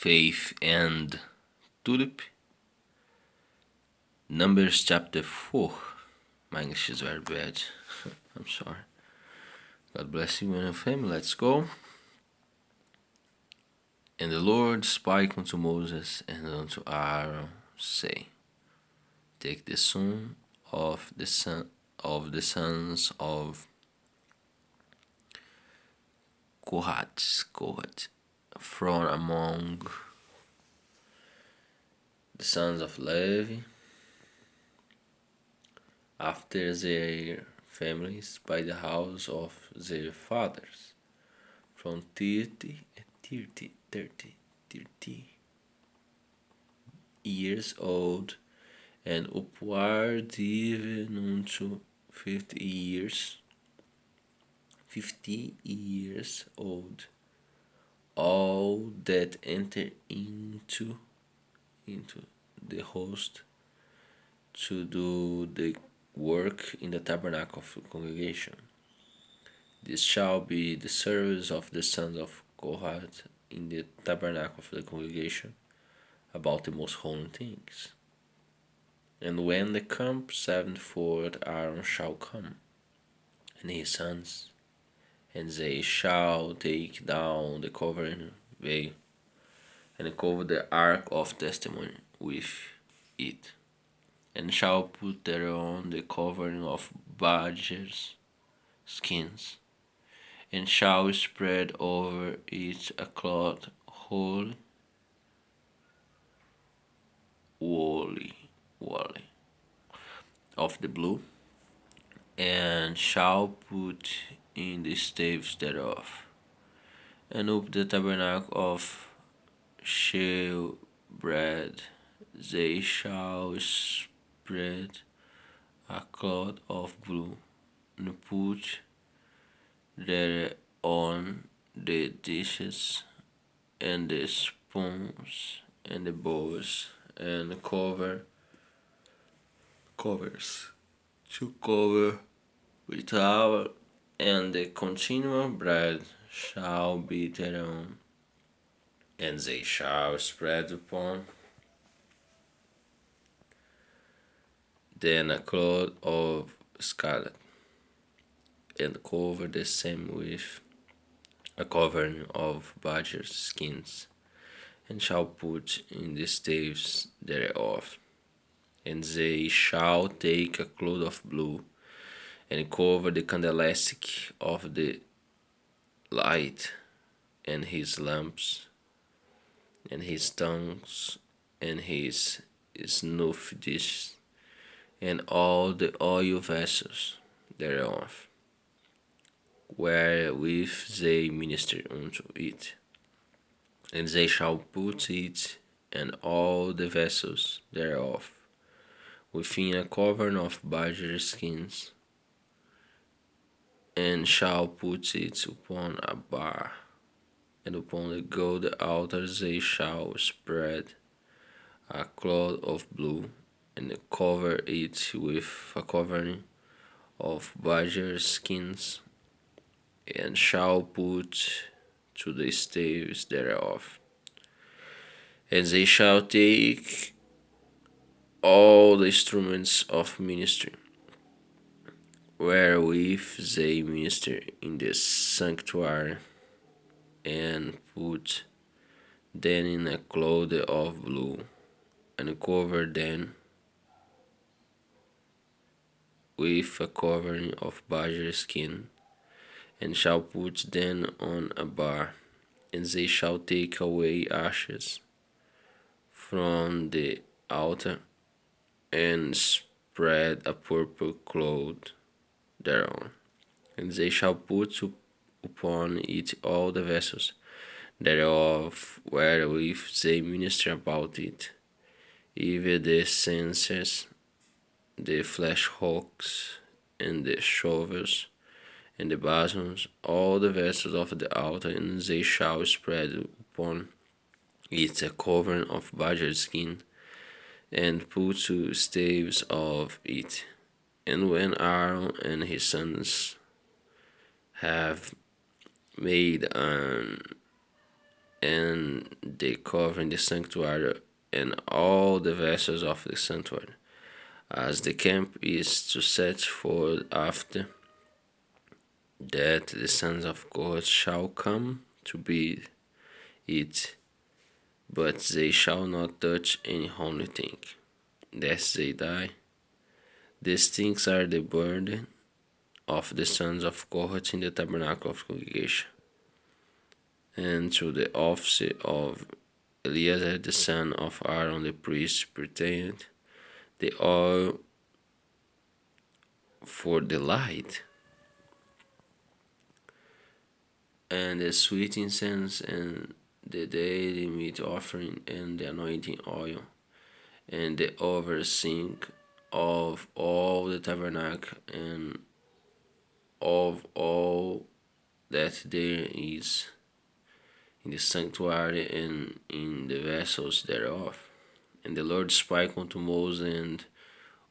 faith and tulip. Numbers chapter 4. My English is very bad. I'm sorry. God bless you and your family. Let's go. And the Lord spake unto Moses and unto Aaron, saying, Take the son of the sons of Kohath, from among the sons of Levi, after their families, by the house of their fathers, from 30 years old, and upward even unto 50 years old, all that enter into the host to do the work in the tabernacle of the congregation. This shall be the service of the sons of Kohath in the tabernacle of the congregation about the most holy things. And when the camp sevenfold, Aaron shall come, and his sons, and they shall take down the covering veil, and cover the ark of testimony with it, and shall put thereon the covering of badgers' skins, and shall spread over it a cloth woolly of the blue, and shall put in the staves thereof, and up the tabernacle of shewbread they shall spread a cloth of blue, and put thereon the dishes, and the spoons, and the bowls, and covers to cover with towel, and the continual bread shall be thereon, and they shall spread upon then a cloth of scarlet, and cover the same with a covering of badgers' skins, and shall put in the staves thereof. And they shall take a cloth of blue, and cover the candlestick of the light, and his lamps, and his tongues, and his snuff dishes, and all the oil vessels thereof, wherewith they minister unto it. And they shall put it and all the vessels thereof within a covering of badger skins, and shall put it upon a bar, and upon the gold altar they shall spread a cloth of blue, and cover it with a covering of badger skins, and shall put to the staves thereof. And they shall take all the instruments of ministry, wherewith they minister in the sanctuary, and put them in a cloth of blue, and cover them with a covering of badger skin, and shall put them on a bar. And they shall take away ashes from the altar, and spread a purple cloth thereon. And they shall put upon it all the vessels thereof wherewith they minister about it, even the censers, the flesh hooks, and the shovels, and the basins, all the vessels of the altar, and they shall spread upon it a covering of badger skin, and put two staves of it. And when Aaron and his sons have made an and they cover the sanctuary and all the vessels of the sanctuary, as the camp is to set forth after that the sons of God shall come to be it, but they shall not touch any holy thing, lest they die. These things are the burden of the sons of Kohath in the tabernacle of congregation, and to the office of Eleazar the son of Aaron the priest pertained the oil for the light, and the sweet incense, and the daily meat offering, and the anointing oil, and the overseeing of all the tabernacle, and of all that there is in the sanctuary and in the vessels thereof. And the Lord spake unto Moses and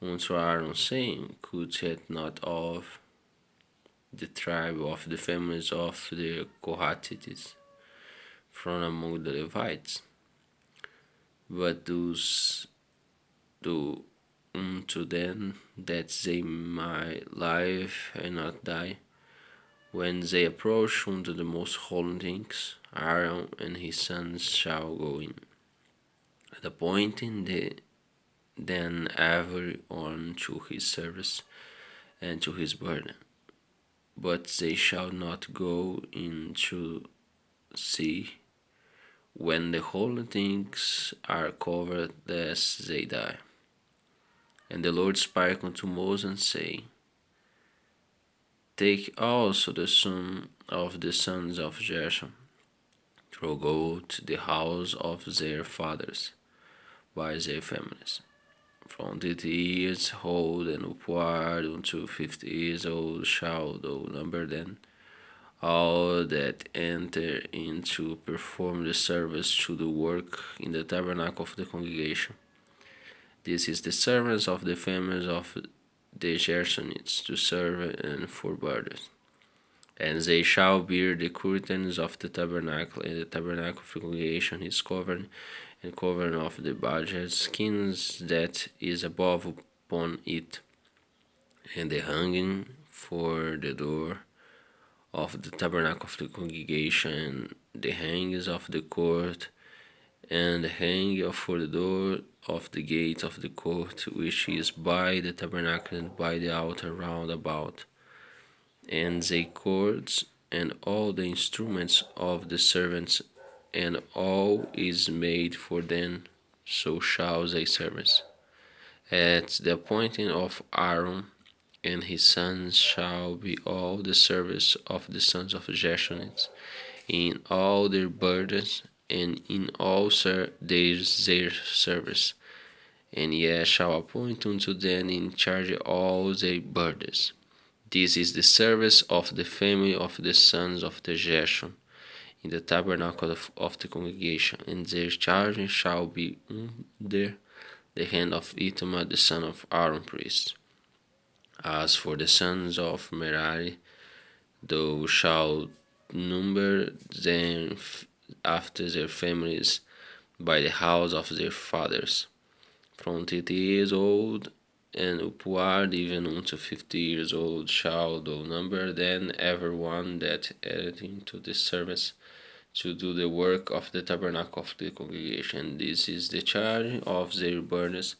unto Aaron, saying, Could it not of the tribe of the families of the Kohathites from among the Levites, but those do unto them that they might live and not die. When they approach unto the most holy things, Aaron and his sons shall go in, appointing then every one to his service and to his burden. But they shall not go in to see when the holy things are covered, lest they die. And the Lord spake unto Moses, saying, Take also the son of the sons of Gershon, to go to the house of their fathers by their families, from 30 years old and upward unto 50 years old shall thou number them, all that enter in to perform the service to the work in the tabernacle of the congregation. This is the servants of the families of the Gershonites to serve and for burdens. And they shall bear the curtains of the tabernacle, and the tabernacle of the congregation is covered, and covering of the budget skins that is above upon it, and the hanging for the door of the tabernacle of the congregation, the hangings of the court, and the hanging for the door of the gate of the court, which is by the tabernacle and by the altar round about, and the cords, and all the instruments of the servants, and all is made for them, so shall they service. At the appointing of Aaron and his sons shall be all the service of the sons of Gershonites, in all their burdens, and in all their service, and ye shall appoint unto them in charge all their burdens. This is the service of the family of the sons of the Gershon, in the tabernacle of the congregation, and their charge shall be under the hand of Ithamar the son of Aaron priest. As for the sons of Merari, thou shalt number them after their families by the house of their fathers, from 30 years old and upward even unto 50 years old shall thou number them, every one that entereth into the service to do the work of the tabernacle of the congregation. This is the charge of their burdens,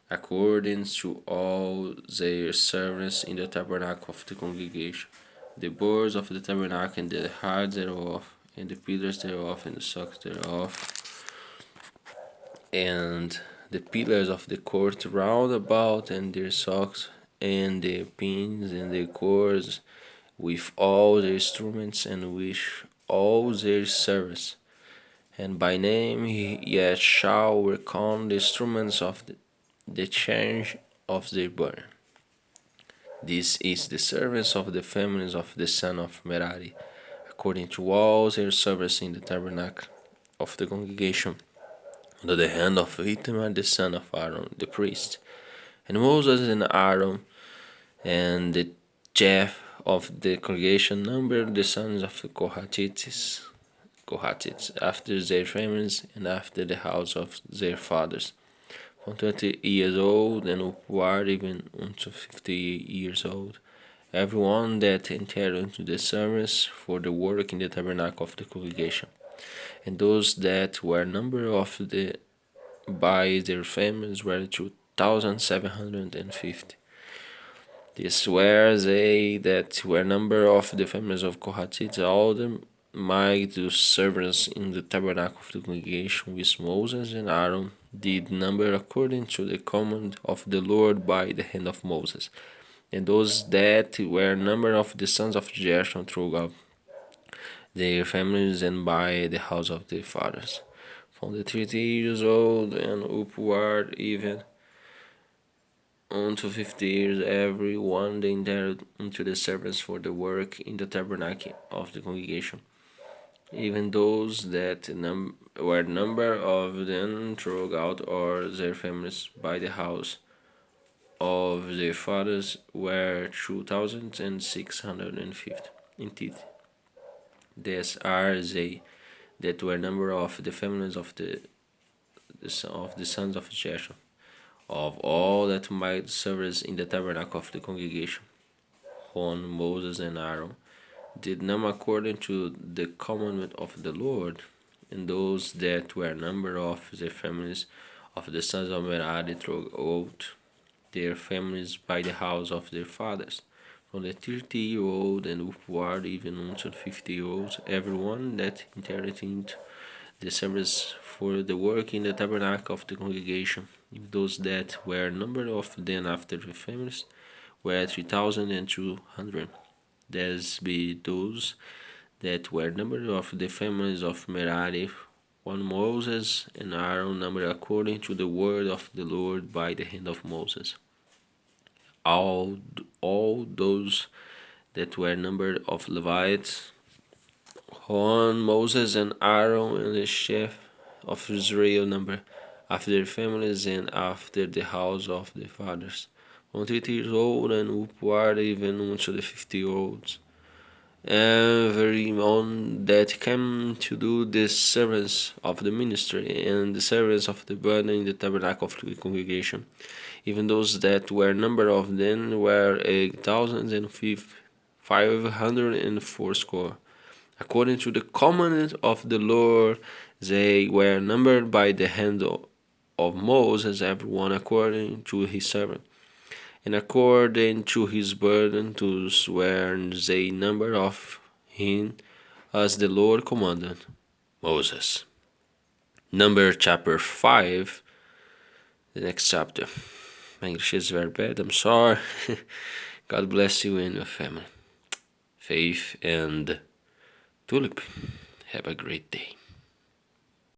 according to all their service in the tabernacle of the congregation. The boards of the tabernacle, and the hearts thereof, and the pillars thereof, and the sockets thereof, and the pillars of the court round about, and their sockets, and the pins, and the cords, with all their instruments, and with all their service. And by name ye shall reckon the instruments of the change of their burden. This is the service of the families of the son of Merari, according to all their service in the tabernacle of the congregation, under the hand of Ithamar the son of Aaron the priest. And Moses and Aaron and the chief of the congregation numbered the sons of the Kohathites, after their families and after the house of their fathers, from 20 years old and upward, even unto 50 years old, everyone that entered into the service for the work in the tabernacle of the congregation, and those that were numbered of the by their families were 2,750. These were they that were number of the families of Kohathite, all them might do service in the tabernacle of the congregation, which Moses and Aaron did number according to the command of the Lord by the hand of Moses. And those that were number of the sons of Gershon throughout their families and by the house of their fathers, from the 30 years old and upward, even unto 50 years, every one they entered into the service for the work in the tabernacle of the congregation. Even those that were number of them throughout all their families by the house of their fathers were 2,650. Indeed, these are they that were number of the families of the sons of Jeshua, of all that might service in the tabernacle of the congregation, whom Moses and Aaron did number according to the commandment of the Lord, and those that were number of the families of the sons of Merari throughout their families by the house of their fathers, from the 30-year-old and upward, even unto the 50-year-olds, everyone that entered into the service for the work in the tabernacle of the congregation. Those that were numbered of them after the families were 3,200. These be those that were numbered of the families of Merari, one Moses and Aaron numbered according to the word of the Lord by the hand of Moses. All those that were numbered of Levites, whom Moses and Aaron and the chief of Israel number after their families and after the house of their fathers, from 30 years old and upward, even unto the 50-year-olds. Everyone that came to do the service of the ministry and the service of the burden in the tabernacle of the congregation, even those that were number of them were 8,540. According to the commandment of the Lord, they were numbered by the hand of Moses, everyone according to his servant, and according to his burden, those were they number of him, as the Lord commanded Moses. Number chapter 5, the next chapter. My English is very bad, I'm sorry. God bless you and your family. Faith and Tulip. Have a great day.